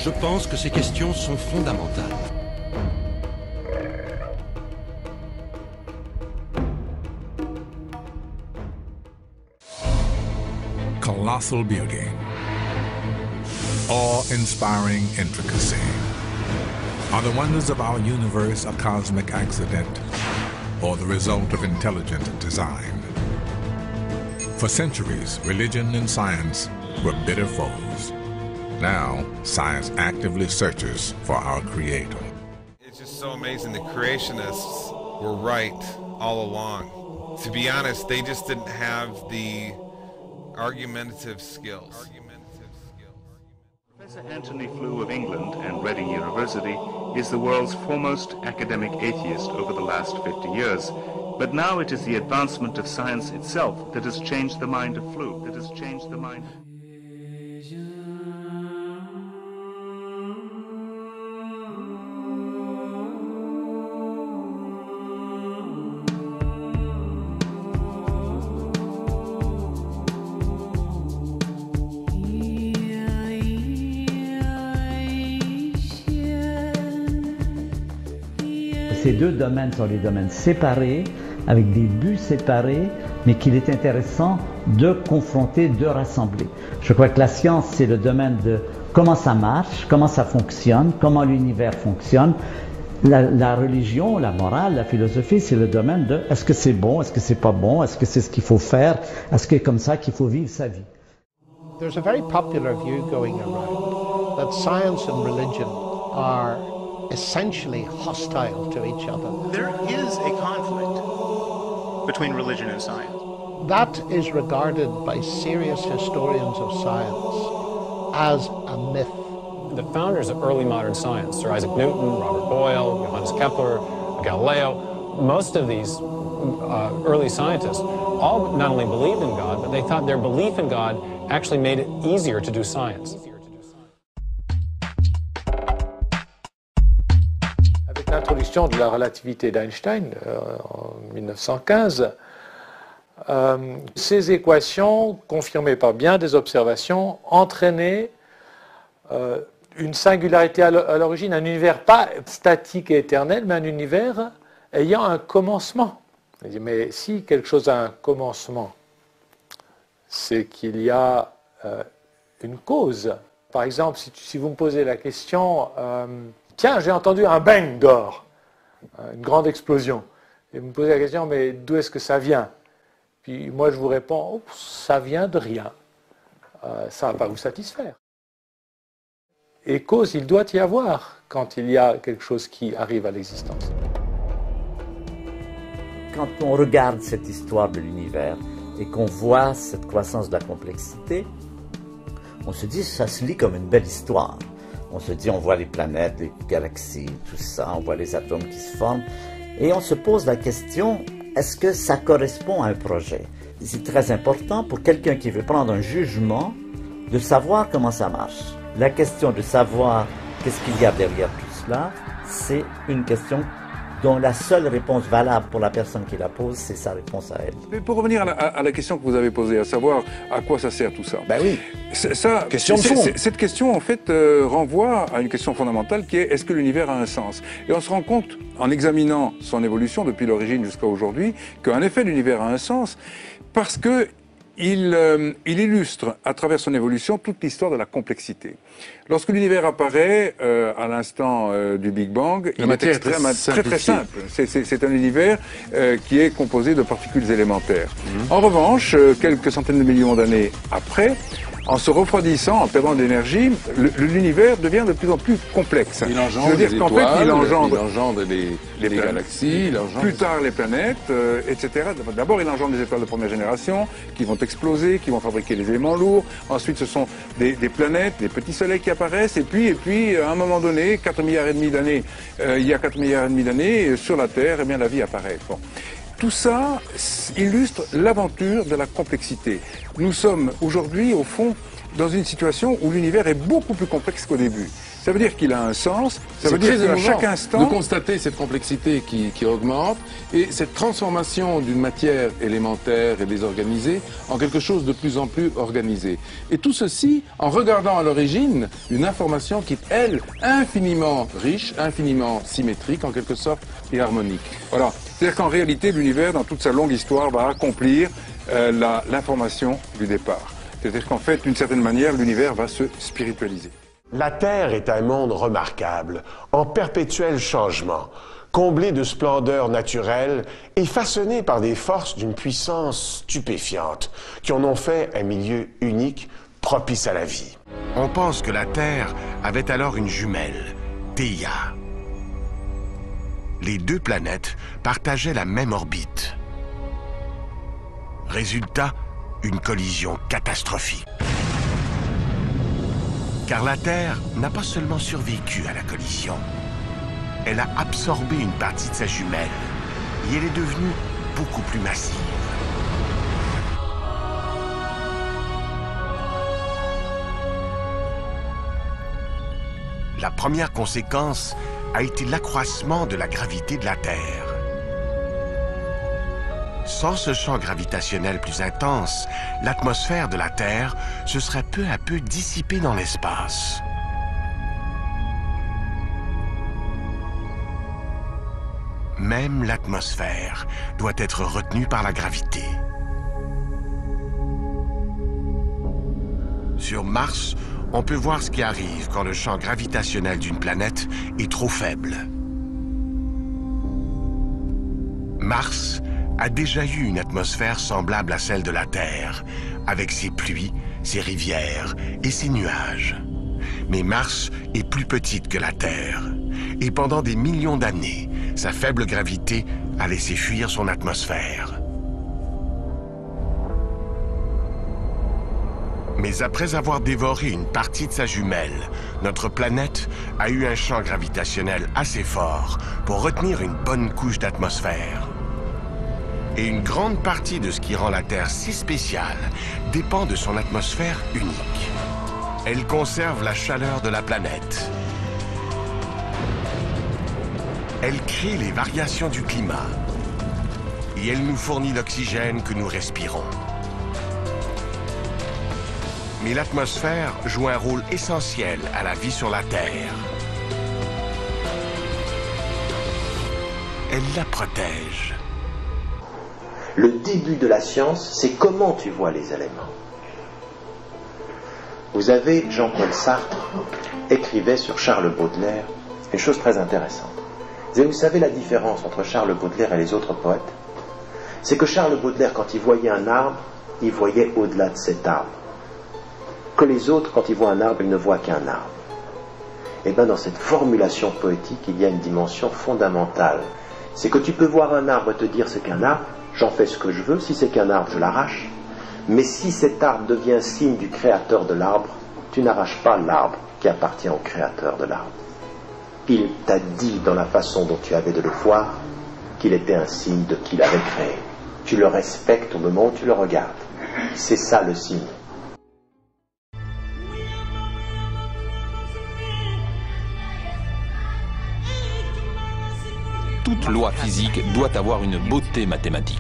Je pense que ces questions sont fondamentales. Colossal beauty, awe-inspiring intricacy. Are the wonders of our universe a cosmic accident or the result of intelligent design? For centuries, religion and science were bitter foes. Now, science actively searches for our creator. It's just so amazing. The creationists were right all along. To be honest, they just didn't have the argumentative skills. Professor Anthony Flew of England and Reading University is the world's foremost academic atheist over the last 50 years. But now it is the advancement of science itself that has changed the mind of Flew, that has changed the mind. Ces deux domaines sont des domaines séparés, avec des buts séparés, mais qu'il est intéressant de confronter, de rassembler. Je crois que la science, c'est le domaine de comment ça marche, comment ça fonctionne, comment l'univers fonctionne. La religion, la morale, la philosophie, c'est le domaine de est-ce que c'est bon, est-ce que c'est pas bon, est-ce que c'est ce qu'il faut faire, est-ce que c'est comme ça qu'il faut vivre sa vie. There's a very popular view going around that science and religion are essentially hostile to each other. There is a conflict between religion and science. That is regarded by serious historians of science as a myth. The founders of early modern science, Sir Isaac Newton, Robert Boyle, Johannes Kepler, Galileo, most of these early scientists all not only believed in God, but they thought their belief in God actually made it easier to do science. L'introduction de la relativité d'Einstein en 1915, ces équations, confirmées par bien des observations, entraînaient une singularité à l'origine, un univers pas statique et éternel, mais un univers ayant un commencement. Il dit, mais si quelque chose a un commencement, c'est qu'il y a une cause. Par exemple, si vous me posez la question... Tiens, j'ai entendu un bang dehors, une grande explosion. Et vous me posez la question, mais d'où est-ce que ça vient? Puis moi, je vous réponds, oh, ça vient de rien. Ça ne va pas vous satisfaire. Et cause, il doit y avoir quand il y a quelque chose qui arrive à l'existence. Quand on regarde cette histoire de l'univers et qu'on voit cette croissance de la complexité, on se dit, ça se lit comme une belle histoire. On se dit, on voit les planètes, les galaxies, tout ça, on voit les atomes qui se forment. Et on se pose la question, est-ce que ça correspond à un projet? C'est très important pour quelqu'un qui veut prendre un jugement de savoir comment ça marche. La question de savoir qu'est-ce qu'il y a derrière tout cela, c'est une question dont la seule réponse valable pour la personne qui la pose, c'est sa réponse à elle. Mais pour revenir à la question que vous avez posée, à savoir à quoi ça sert tout ça. Ben oui. Question de fond. Cette question, en fait, renvoie à une question fondamentale qui est est-ce que l'univers a un sens? Et on se rend compte, en examinant son évolution depuis l'origine jusqu'à aujourd'hui, qu'en effet, l'univers a un sens parce que il illustre à travers son évolution toute l'histoire de la complexité. Lorsque l'univers apparaît à l'instant du Big Bang, il est très très simple. C'est un univers qui est composé de particules élémentaires. En revanche, quelques centaines de millions d'années après, en se refroidissant, en perdant de l'énergie, l'univers devient de plus en plus complexe. Il engendre des étoiles, il engendre les galaxies, il engendre... plus tard les planètes, etc. D'abord, il engendre des étoiles de première génération qui vont exploser, qui vont fabriquer les éléments lourds. Ensuite, ce sont des planètes, des petits soleils qui apparaissent. Et puis, à un moment donné, 4,5 milliards d'années, il y a 4,5 milliards d'années, sur la Terre, eh bien, la vie apparaît. Bon. Tout ça illustre l'aventure de la complexité. Nous sommes aujourd'hui, au fond, dans une situation où l'univers est beaucoup plus complexe qu'au début. Ça veut dire qu'il a un sens, ça veut C'est dire très qu'à émouvant chaque instant... de constater cette complexité qui augmente et cette transformation d'une matière élémentaire et désorganisée en quelque chose de plus en plus organisé. Et tout ceci en regardant à l'origine une information qui est, elle, infiniment riche, infiniment symétrique en quelque sorte et harmonique. Voilà. C'est-à-dire qu'en réalité, l'univers, dans toute sa longue histoire, va accomplir l'information du départ. C'est-à-dire qu'en fait, d'une certaine manière, l'univers va se spiritualiser. La Terre est un monde remarquable, en perpétuel changement, comblé de splendeurs naturelles et façonné par des forces d'une puissance stupéfiante, qui en ont fait un milieu unique, propice à la vie. On pense que la Terre avait alors une jumelle, Theia. Les deux planètes partageaient la même orbite. Résultat, une collision catastrophique. Car la Terre n'a pas seulement survécu à la collision, elle a absorbé une partie de sa jumelle et elle est devenue beaucoup plus massive. La première conséquence a été l'accroissement de la gravité de la Terre. Sans ce champ gravitationnel plus intense, l'atmosphère de la Terre se serait peu à peu dissipée dans l'espace. Même l'atmosphère doit être retenue par la gravité. Sur Mars, on peut voir ce qui arrive quand le champ gravitationnel d'une planète est trop faible. Mars a déjà eu une atmosphère semblable à celle de la Terre, avec ses pluies, ses rivières et ses nuages. Mais Mars est plus petite que la Terre, et pendant des millions d'années, sa faible gravité a laissé fuir son atmosphère. Mais après avoir dévoré une partie de sa jumelle, notre planète a eu un champ gravitationnel assez fort pour retenir une bonne couche d'atmosphère. Et une grande partie de ce qui rend la Terre si spéciale dépend de son atmosphère unique. Elle conserve la chaleur de la planète. Elle crée les variations du climat. Et elle nous fournit l'oxygène que nous respirons. Mais l'atmosphère joue un rôle essentiel à la vie sur la Terre. Elle la protège. Le début de la science, c'est comment tu vois les éléments. Vous avez Jean-Paul Sartre écrivait sur Charles Baudelaire une chose très intéressante. Vous savez la différence entre Charles Baudelaire et les autres poètes? C'est que Charles Baudelaire, quand il voyait un arbre, il voyait au-delà de cet arbre. Que les autres, quand ils voient un arbre, ils ne voient qu'un arbre. Et bien dans cette formulation poétique, il y a une dimension fondamentale. C'est que tu peux voir un arbre et te dire c'est qu'un arbre, j'en fais ce que je veux, si c'est qu'un arbre, je l'arrache. Mais si cet arbre devient signe du créateur de l'arbre, tu n'arraches pas l'arbre qui appartient au créateur de l'arbre. Il t'a dit dans la façon dont tu avais de le voir qu'il était un signe de qui l'avait créé. Tu le respectes au moment où tu le regardes. C'est ça le signe. Toute loi physique doit avoir une beauté mathématique.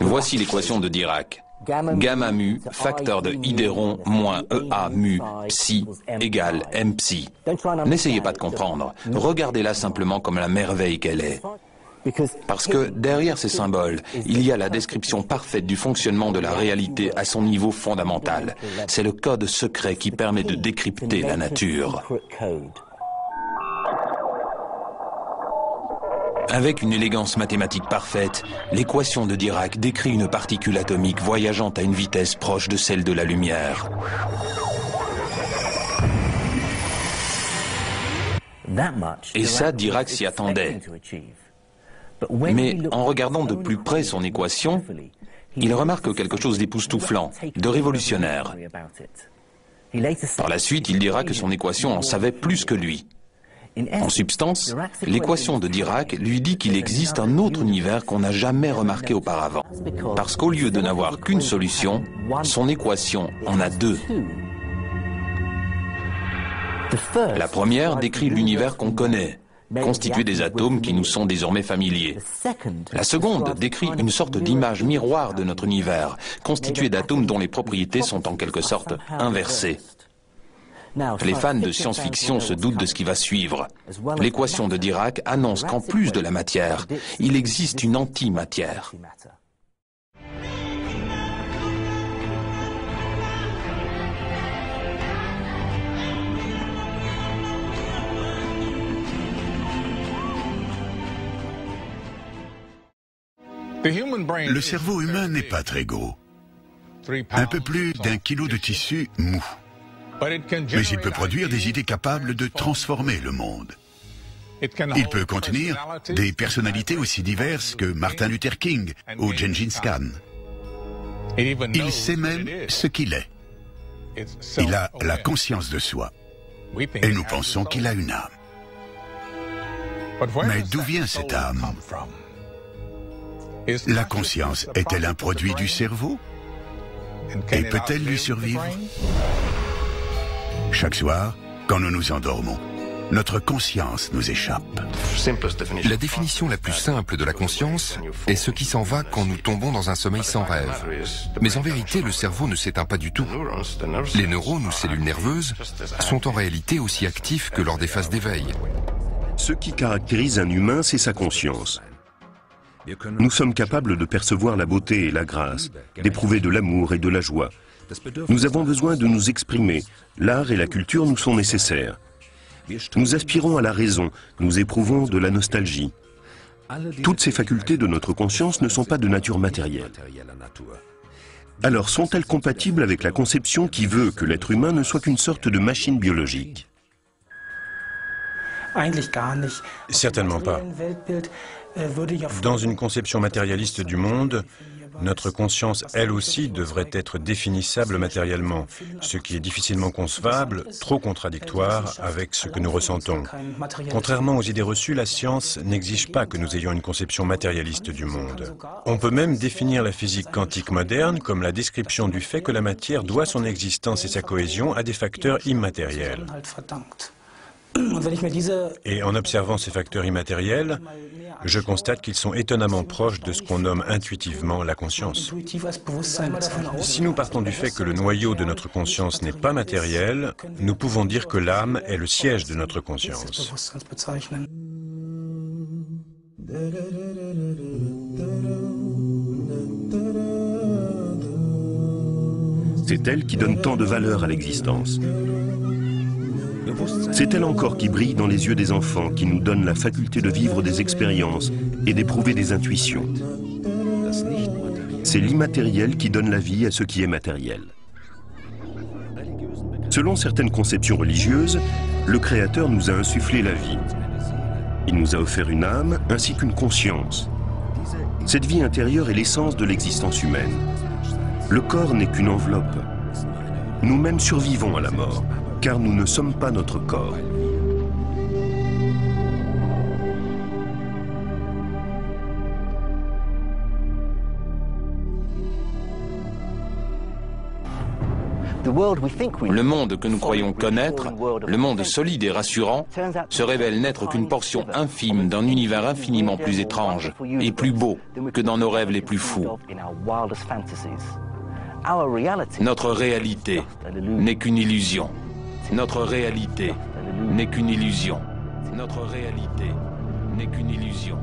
Voici l'équation de Dirac. Gamma mu, facteur de idéron moins EA mu, psi, égale M psi. N'essayez pas de comprendre. Regardez-la simplement comme la merveille qu'elle est. Parce que derrière ces symboles, il y a la description parfaite du fonctionnement de la réalité à son niveau fondamental. C'est le code secret qui permet de décrypter la nature. Avec une élégance mathématique parfaite, l'équation de Dirac décrit une particule atomique voyageant à une vitesse proche de celle de la lumière. Et ça, Dirac s'y attendait. Mais en regardant de plus près son équation, il remarque quelque chose d'époustouflant, de révolutionnaire. Par la suite, il dira que son équation en savait plus que lui. En substance, l'équation de Dirac lui dit qu'il existe un autre univers qu'on n'a jamais remarqué auparavant. Parce qu'au lieu de n'avoir qu'une solution, son équation en a deux. La première décrit l'univers qu'on connaît, constitué des atomes qui nous sont désormais familiers. La seconde décrit une sorte d'image miroir de notre univers, constitué d'atomes dont les propriétés sont en quelque sorte inversées. Les fans de science-fiction se doutent de ce qui va suivre. L'équation de Dirac annonce qu'en plus de la matière, il existe une antimatière. Le cerveau humain n'est pas très gros. Un peu plus d'1 kilo de tissu mou. Mais il peut produire des idées capables de transformer le monde. Il peut contenir des personnalités aussi diverses que Martin Luther King ou Gengis Khan. Il sait même ce qu'il est. Il a la conscience de soi. Et nous pensons qu'il a une âme. Mais d'où vient cette âme? La conscience est-elle un produit du cerveau? Et peut-elle lui survivre? Chaque soir, quand nous nous endormons, notre conscience nous échappe. La définition la plus simple de la conscience est ce qui s'en va quand nous tombons dans un sommeil sans rêve. Mais en vérité, le cerveau ne s'éteint pas du tout. Les neurones ou cellules nerveuses sont en réalité aussi actifs que lors des phases d'éveil. Ce qui caractérise un humain, c'est sa conscience. Nous sommes capables de percevoir la beauté et la grâce, d'éprouver de l'amour et de la joie. Nous avons besoin de nous exprimer. L'art et la culture nous sont nécessaires. Nous aspirons à la raison, nous éprouvons de la nostalgie. Toutes ces facultés de notre conscience ne sont pas de nature matérielle. Alors sont-elles compatibles avec la conception qui veut que l'être humain ne soit qu'une sorte de machine biologique? Certainement pas. Dans une conception matérialiste du monde, notre conscience, elle aussi, devrait être définissable matériellement, ce qui est difficilement concevable, trop contradictoire avec ce que nous ressentons. Contrairement aux idées reçues, la science n'exige pas que nous ayons une conception matérialiste du monde. On peut même définir la physique quantique moderne comme la description du fait que la matière doit son existence et sa cohésion à des facteurs immatériels. Et en observant ces facteurs immatériels, je constate qu'ils sont étonnamment proches de ce qu'on nomme intuitivement la conscience. Si nous partons du fait que le noyau de notre conscience n'est pas matériel, nous pouvons dire que l'âme est le siège de notre conscience. C'est elle qui donne tant de valeur à l'existence. C'est elle encore qui brille dans les yeux des enfants, qui nous donne la faculté de vivre des expériences et d'éprouver des intuitions. C'est l'immatériel qui donne la vie à ce qui est matériel. Selon certaines conceptions religieuses, le Créateur nous a insufflé la vie. Il nous a offert une âme ainsi qu'une conscience. Cette vie intérieure est l'essence de l'existence humaine. Le corps n'est qu'une enveloppe. Nous-mêmes survivons à la mort, car nous ne sommes pas notre corps. Le monde que nous croyons connaître, le monde solide et rassurant, se révèle n'être qu'une portion infime d'un univers infiniment plus étrange et plus beau que dans nos rêves les plus fous. Notre réalité n'est qu'une illusion. Notre réalité n'est qu'une illusion. Notre réalité n'est qu'une illusion.